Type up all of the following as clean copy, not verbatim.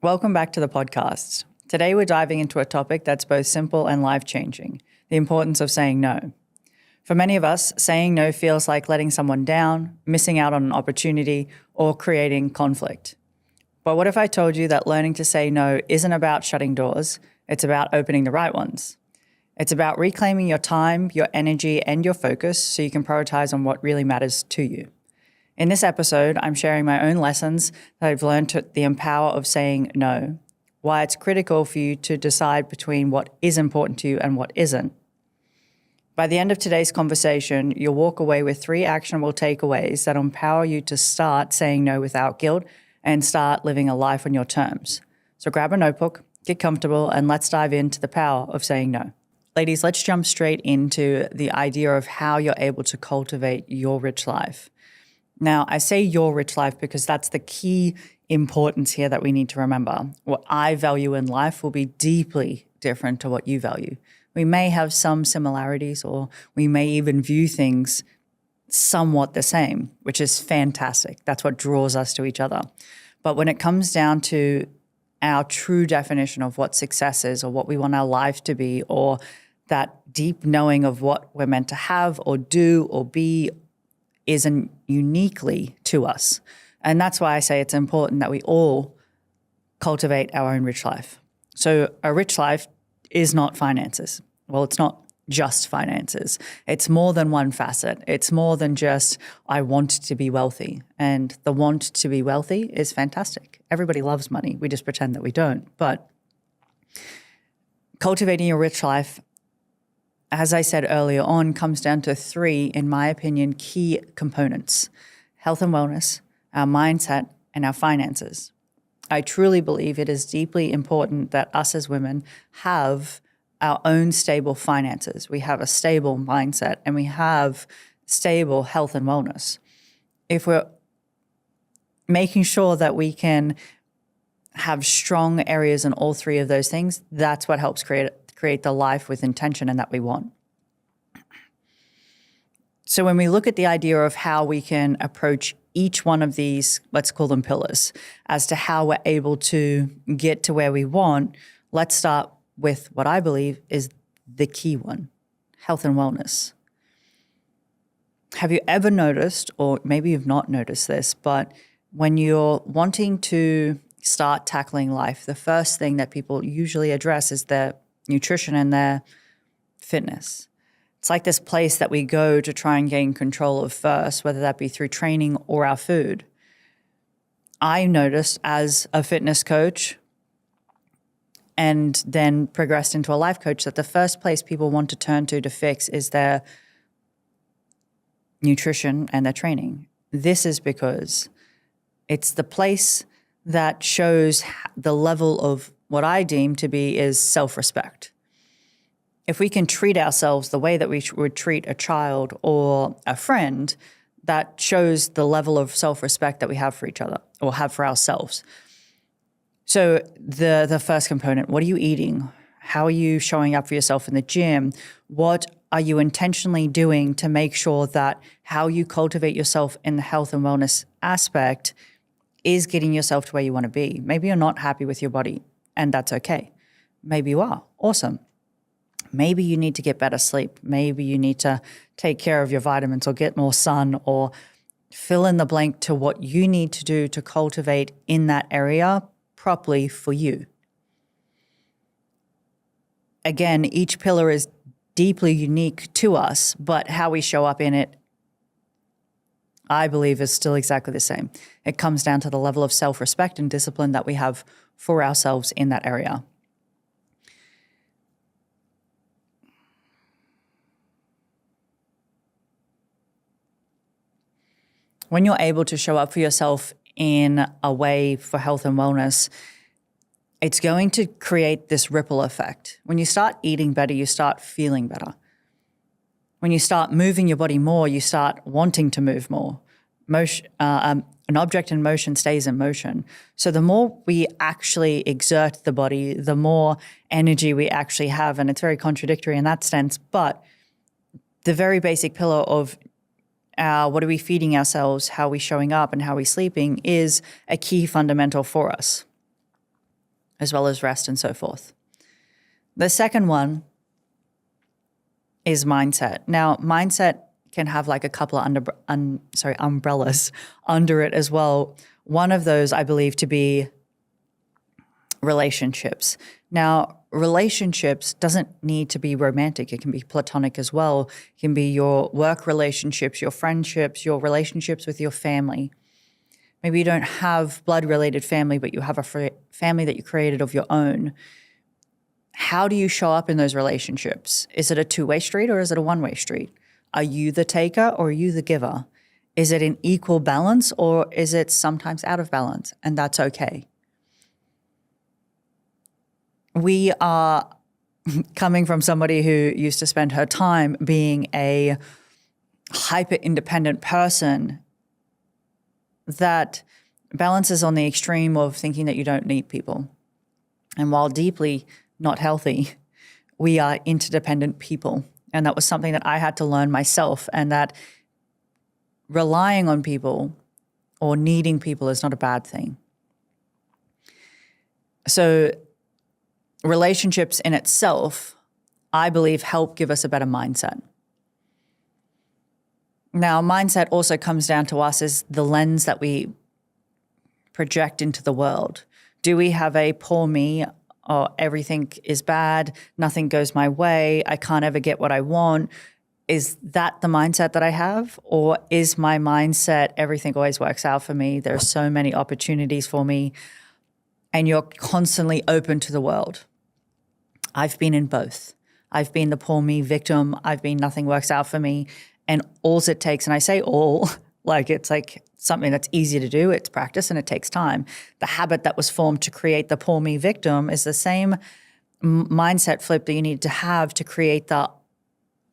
Welcome back to the podcast. Today we're diving into a topic that's both simple and life-changing, the importance of saying no. For many of us, saying no feels like letting someone down, missing out on an opportunity, or creating conflict. But what if I told you that learning to say no isn't about shutting doors, it's about opening the right ones? It's about reclaiming your time, your energy, and your focus so you can prioritize on what really matters to you. In this episode, I'm sharing my own lessons that I've learned to the power of saying no, why it's critical for you to decide between what is important to you and what isn't. By the end of today's conversation, you'll walk away with 3 actionable takeaways that empower you to start saying no without guilt and start living a life on your terms. So grab a notebook, get comfortable, and let's dive into the power of saying no. Ladies, let's jump straight into the idea of how you're able to cultivate your rich life. Now, I say your rich life because that's the key importance here that we need to remember. What I value in life will be deeply different to what you value. We may have some similarities, or we may even view things somewhat the same, which is fantastic. That's what draws us to each other. But when it comes down to our true definition of what success is, or what we want our life to be, or that deep knowing of what we're meant to have or do or be isn't uniquely to us. And that's why I say it's important that we all cultivate our own rich life. So a rich life is not finances. Well, it's not just finances. It's more than one facet. It's more than just, I want to be wealthy. And the want to be wealthy is fantastic. Everybody loves money. We just pretend that we don't. But cultivating a rich life, as I said earlier on, comes down to 3, in my opinion, key components: health and wellness, our mindset, and our finances. I truly believe it is deeply important that us as women have our own stable finances. We have a stable mindset, and we have stable health and wellness. If we're making sure that we can have strong areas in all 3 of those things, that's what helps create the life with intention and that we want. So when we look at the idea of how we can approach each one of these, let's call them pillars, as to how we're able to get to where we want, let's start with what I believe is the key one: health and wellness. Have you ever noticed, or maybe you've not noticed this, but when you're wanting to start tackling life, the first thing that people usually address is their nutrition and their fitness. It's like this place that we go to try and gain control of first, whether that be through training or our food. I noticed as a fitness coach and then progressed into a life coach that the first place people want to turn to fix is their nutrition and their training. This is because it's the place that shows the level of what I deem to be is self-respect. If we can treat ourselves the way that we would treat a child or a friend, that shows the level of self-respect that we have for each other or have for ourselves. So the first component, what are you eating? How are you showing up for yourself in the gym? What are you intentionally doing to make sure that how you cultivate yourself in the health and wellness aspect is getting yourself to where you want to be? Maybe you're not happy with your body, and that's okay. Maybe you are. Awesome. Maybe you need to get better sleep. Maybe you need to take care of your vitamins or get more sun, or fill in the blank to what you need to do to cultivate in that area properly for you. Again, each pillar is deeply unique to us, but how we show up in it, I believe, is still exactly the same. It comes down to the level of self-respect and discipline that we have for ourselves in that area. When you're able to show up for yourself in a way for health and wellness, it's going to create this ripple effect. When you start eating better, you start feeling better. When you start moving your body more, you start wanting to move more. An object in motion stays in motion. So the more we actually exert the body, the more energy we actually have. And it's very contradictory in that sense. But the very basic pillar of what are we feeding ourselves, how are we showing up, and how are we sleeping is a key fundamental for us. as well as rest and so forth. The second one is mindset. Now, mindset can have like a couple of umbrellas under it as well. One of those I believe to be relationships. Now, relationships doesn't need to be romantic. It can be platonic as well. It can be your work relationships, your friendships, your relationships with your family. Maybe you don't have blood-related family, but you have a family that you created of your own. How do you show up in those relationships? Is it a two-way street or is it a one-way street? Are you the taker or are you the giver? Is it in equal balance or is it sometimes out of balance? And that's okay. We are coming from somebody who used to spend her time being a hyper-independent person that balances on the extreme of thinking that you don't need people. And while deeply not healthy, we are interdependent people. And that was something that I had to learn myself, and that relying on people or needing people is not a bad thing. So relationships in itself, I believe, help give us a better mindset. Now, mindset also comes down to us as the lens that we project into the world. Do we have a poor me, or everything is bad, nothing goes my way, I can't ever get what I want? Is that the mindset that I have? Or is my mindset, everything always works out for me, there are so many opportunities for me, and you're constantly open to the world? I've been in both. I've been the poor me victim. I've been nothing works out for me. And all it takes, and I say all, like it's like something that's easy to do, it's practice and it takes time. The habit that was formed to create the poor me victim is the same mindset flip that you need to have to create the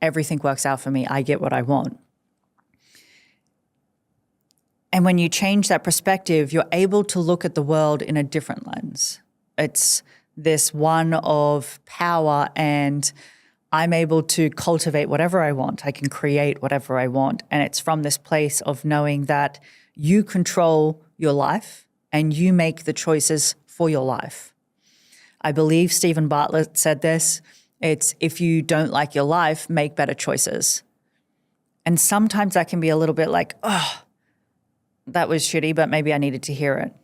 everything works out for me, I get what I want. And when you change that perspective, you're able to look at the world in a different lens. It's this one of power, and I'm able to cultivate whatever I want. I can create whatever I want. And it's from this place of knowing that you control your life and you make the choices for your life. I believe Stephen Bartlett said this. It's, if you don't like your life, make better choices. And sometimes that can be a little bit like, oh, that was shitty, but maybe I needed to hear it.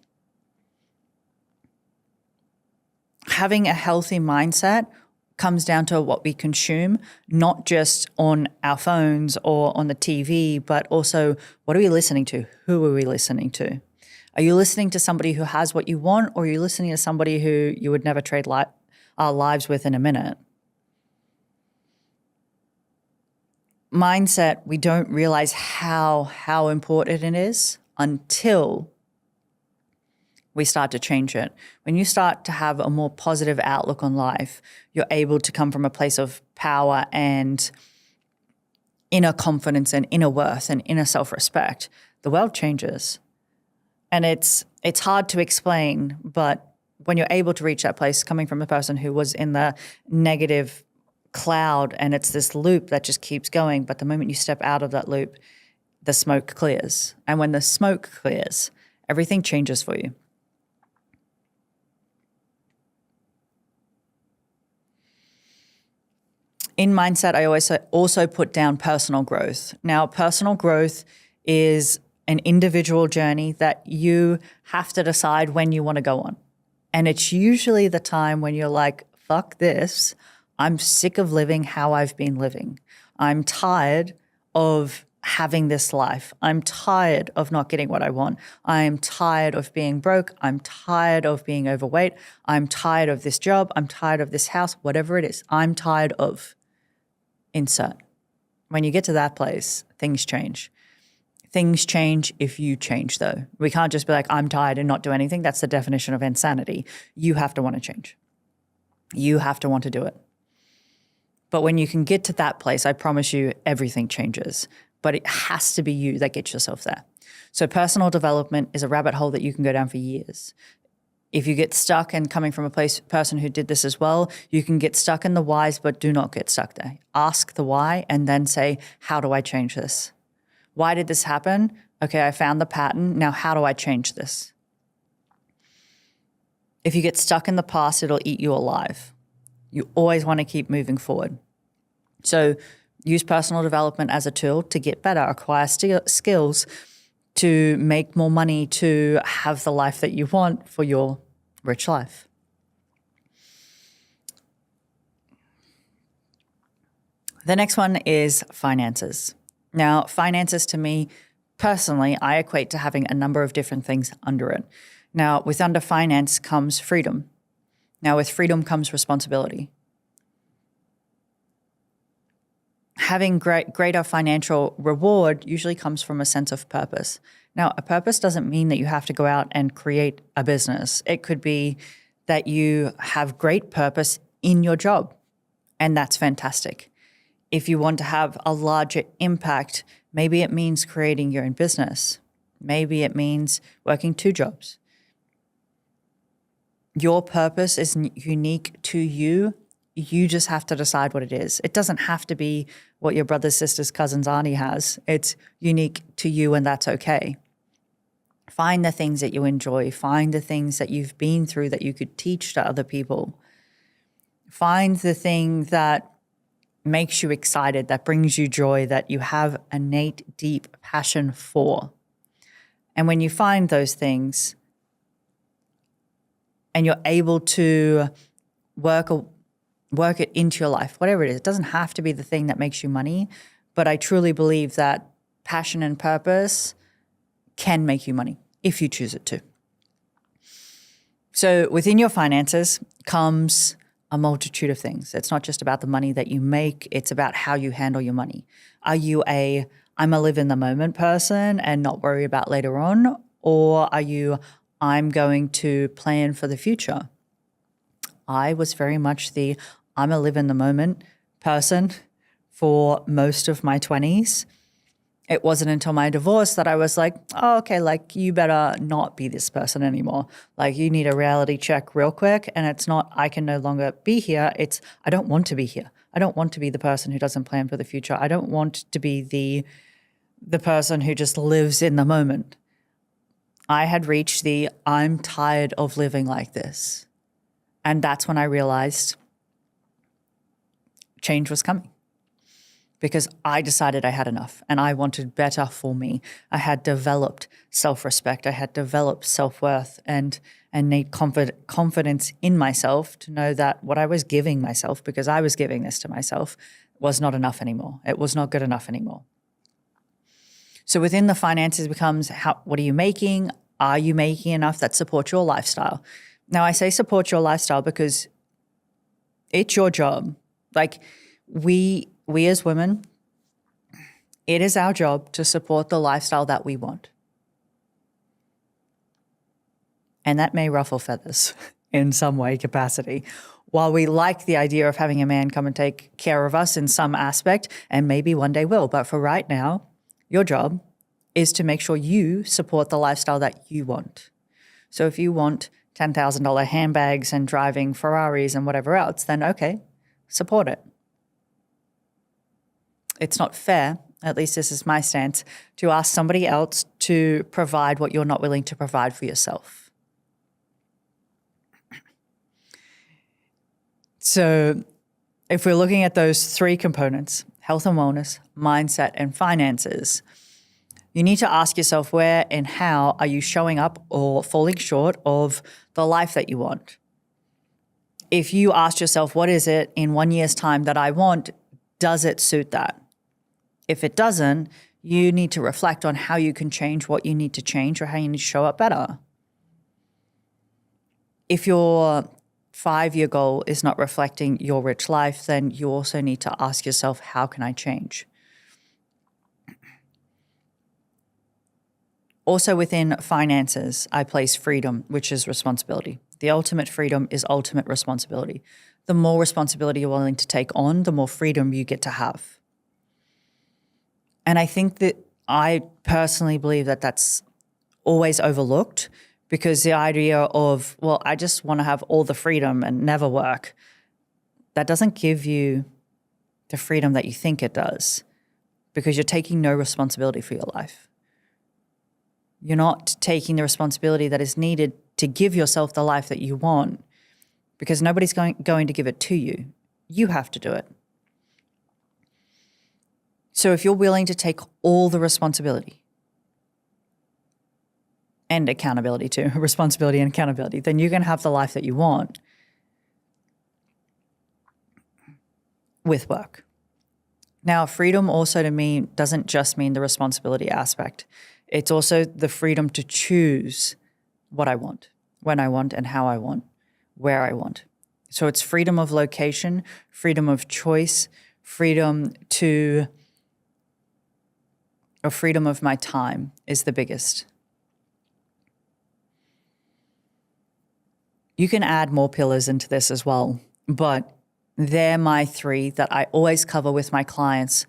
Having a healthy mindset comes down to what we consume, not just on our phones or on the TV, but also what are we listening to? Who are we listening to? Are you listening to somebody who has what you want, or are you listening to somebody who you would never trade our lives with in a minute? Mindset, we don't realize how important it is until we start to change it. When you start to have a more positive outlook on life, you're able to come from a place of power and inner confidence and inner worth and inner self-respect. The world changes. And it's hard to explain, but when you're able to reach that place, coming from a person who was in the negative cloud, and it's this loop that just keeps going, but the moment you step out of that loop, the smoke clears. And when the smoke clears, everything changes for you. In mindset, I always also put down personal growth. Now, personal growth is an individual journey that you have to decide when you want to go on. And it's usually the time when you're like, fuck this, I'm sick of living how I've been living. I'm tired of having this life. I'm tired of not getting what I want. I'm tired of being broke. I'm tired of being overweight. I'm tired of this job. I'm tired of this house, whatever it is. I'm tired of. Insert. When you get to that place, things change. Things change if you change, though. We can't just be like, I'm tired and not do anything. That's the definition of insanity. You have to want to change. You have to want to do it. But when you can get to that place, I promise you everything changes. But it has to be you that gets yourself there. So personal development is a rabbit hole that you can go down for years. If you get stuck, and coming from a person who did this as well, you can get stuck in the whys, but do not get stuck there. Ask the why and then say, how do I change this? Why did this happen? Okay, I found the pattern. Now, how do I change this? If you get stuck in the past, it'll eat you alive. You always want to keep moving forward. So use personal development as a tool to get better, acquire skills, to make more money, to have the life that you want for your rich life. The next one is finances. Now, finances to me, personally, I equate to having a number of different things under it. Now, under finance comes freedom. Now, with freedom comes responsibility. Having greater financial reward usually comes from a sense of purpose. Now, a purpose doesn't mean that you have to go out and create a business. It could be that you have great purpose in your job, and that's fantastic. If you want to have a larger impact, maybe it means creating your own business. Maybe it means working 2 jobs. Your purpose is unique to you. You just have to decide what it is. It doesn't have to be what your brothers, sisters, cousins, auntie has. It's unique to you, and that's okay. Find the things that you enjoy. Find the things that you've been through that you could teach to other people. Find the thing that makes you excited, that brings you joy, that you have innate, deep passion for. And when you find those things and you're able to work it into your life, whatever it is, it doesn't have to be the thing that makes you money, but I truly believe that passion and purpose can make you money if you choose it to. So within your finances comes a multitude of things. It's not just about the money that you make, it's about how you handle your money. Are you I'm a live in the moment person and not worry about later on? Or are you, I'm going to plan for the future? I was very much I'm a live in the moment person for most of my 20s. It wasn't until my divorce that I was like, oh, okay, like you better not be this person anymore. Like you need a reality check real quick. And it's not, I can no longer be here. It's, I don't want to be here. I don't want to be the person who doesn't plan for the future. I don't want to be the person who just lives in the moment. I had reached I'm tired of living like this. And that's when I realized change was coming. Because I decided I had enough and I wanted better for me. I had developed self-respect. I had developed self-worth and need confidence in myself to know that what I was giving myself, because I was giving this to myself, was not enough anymore. It was not good enough anymore. So within the finances becomes, what are you making? Are you making enough that supports your lifestyle? Now, I say support your lifestyle because it's your job. Like we as women, it is our job to support the lifestyle that we want. And that may ruffle feathers in some way capacity. While we like the idea of having a man come and take care of us in some aspect, and maybe one day will, but for right now, your job is to make sure you support the lifestyle that you want. So if you want $10,000 handbags and driving Ferraris and whatever else, then okay, support it. It's not fair, at least this is my stance, to ask somebody else to provide what you're not willing to provide for yourself. So if we're looking at those 3 components, health and wellness, mindset, and finances, you need to ask yourself where and how are you showing up or falling short of the life that you want. If you ask yourself, what is it in 1 year's time that I want, does it suit that? If it doesn't, you need to reflect on how you can change what you need to change or how you need to show up better. If your 5-year goal is not reflecting your rich life, then you also need to ask yourself, how can I change? Also within finances, I place freedom, which is responsibility. The ultimate freedom is ultimate responsibility. The more responsibility you're willing to take on, the more freedom you get to have. And I think that I personally believe that that's always overlooked, because the idea of, well, I just want to have all the freedom and never work, that doesn't give you the freedom that you think it does, because you're taking no responsibility for your life. You're not taking the responsibility that is needed to give yourself the life that you want, because nobody's going to give it to you. You have to do it. So if you're willing to take all the responsibility and accountability too, responsibility and accountability, then you can have the life that you want with work. Now, freedom also to me doesn't just mean the responsibility aspect. It's also the freedom to choose what I want, when I want, and how I want, where I want. So it's freedom of location, freedom of choice, freedom of my time is the biggest. You can add more pillars into this as well, but they're my 3 that I always cover with my clients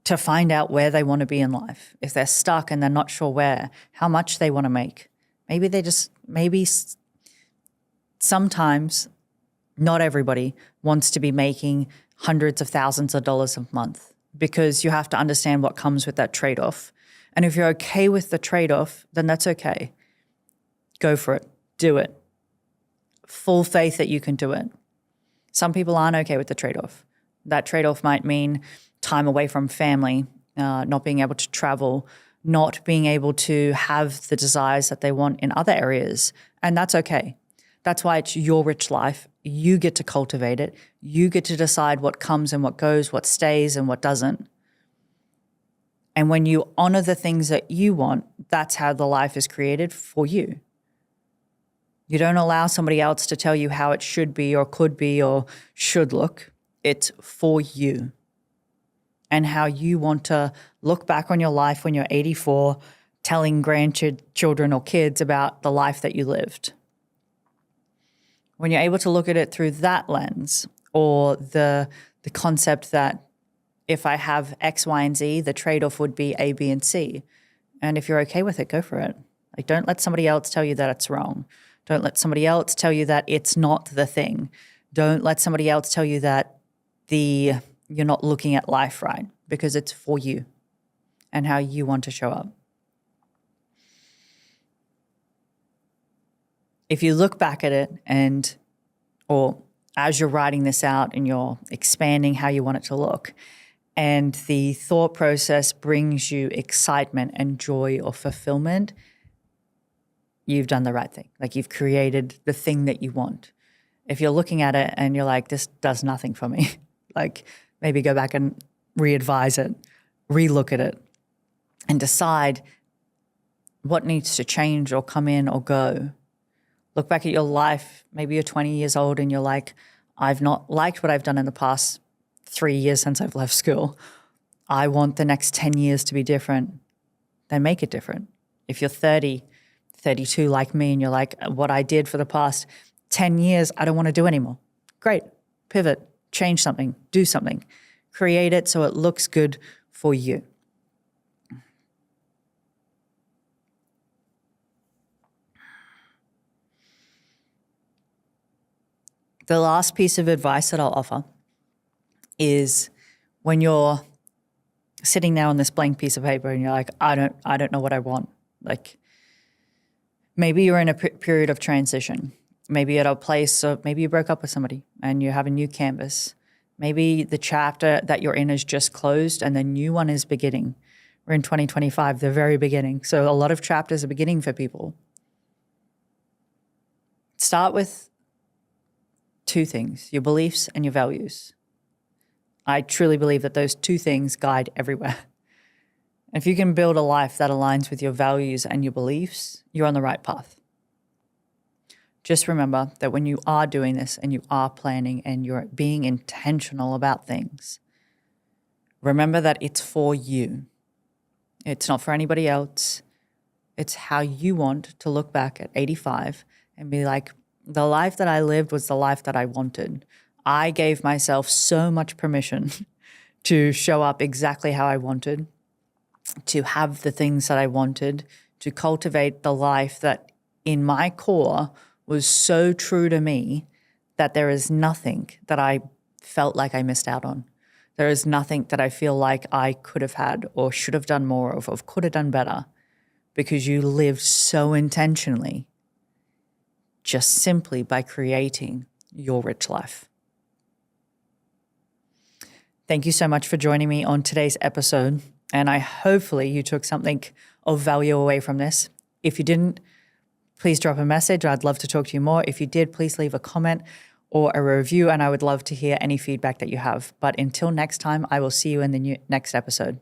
to find out where they want to be in life. If they're stuck and they're not sure where, how much they want to make. Maybe sometimes not everybody wants to be making hundreds of thousands of dollars a month, because you have to understand what comes with that trade-off. And if you're okay with the trade-off, then that's okay. Go for it. Do it. Full faith that you can do it. Some people aren't okay with the trade-off. That trade-off might mean time away from family, not being able to travel, not being able to have the desires that they want in other areas. And that's okay. That's why it's your rich life. You get to cultivate it. You get to decide what comes and what goes, what stays and what doesn't. And when you honor the things that you want, that's how the life is created for you. You don't allow somebody else to tell you how it should be or could be or should look. It's for you and how you want to look back on your life when you're 84, telling grandchildren or kids about the life that you lived. When you're able to look at it through that lens, or the concept that if I have X, Y, and Z, the trade-off would be A, B, and C. And if you're okay with it, go for it. Like, don't let somebody else tell you that it's wrong. Don't let somebody else tell you that it's not the thing. Don't let somebody else tell you that you're not looking at life right, because it's for you and how you want to show up. If you look back at it or as you're writing this out and you're expanding how you want it to look, and the thought process brings you excitement and joy or fulfillment, you've done the right thing. Like, you've created the thing that you want. If you're looking at it and you're like, this does nothing for me, like, maybe go back and re-advise it, re-look at it, and decide what needs to change or come in or go. Look back at your life. Maybe you're 20 years old and you're like, I've not liked what I've done in the past 3 years since I've left school. I want the next 10 years to be different. Then make it different. If you're 30, 32 like me, and you're like, what I did for the past 10 years, I don't want to do anymore. Great. Pivot, change something, do something. Create it so it looks good for you. The last piece of advice that I'll offer is, when you're sitting there on this blank piece of paper and you're like, I don't know what I want. Like, maybe you're in a period of transition. Maybe at a place, or maybe you broke up with somebody and you have a new canvas. Maybe the chapter that you're in is just closed and the new one is beginning. We're in 2025, the very beginning. So a lot of chapters are beginning for people. Start with 2 things, your beliefs and your values. I truly believe that those 2 things guide everywhere. If you can build a life that aligns with your values and your beliefs, you're on the right path. Just remember that when you are doing this and you are planning and you're being intentional about things, remember that it's for you. It's not for anybody else. It's how you want to look back at 85 and be like, the life that I lived was the life that I wanted. I gave myself so much permission to show up exactly how I wanted, to have the things that I wanted, to cultivate the life that in my core was so true to me that there is nothing that I felt like I missed out on. There is nothing that I feel like I could have had or should have done more of could have done better, because you lived so intentionally just simply by creating your rich life. Thank you so much for joining me on today's episode. And hopefully you took something of value away from this. If you didn't, please drop a message. I'd love to talk to you more. If you did, please leave a comment or a review, and I would love to hear any feedback that you have. But until next time, I will see you in the next episode.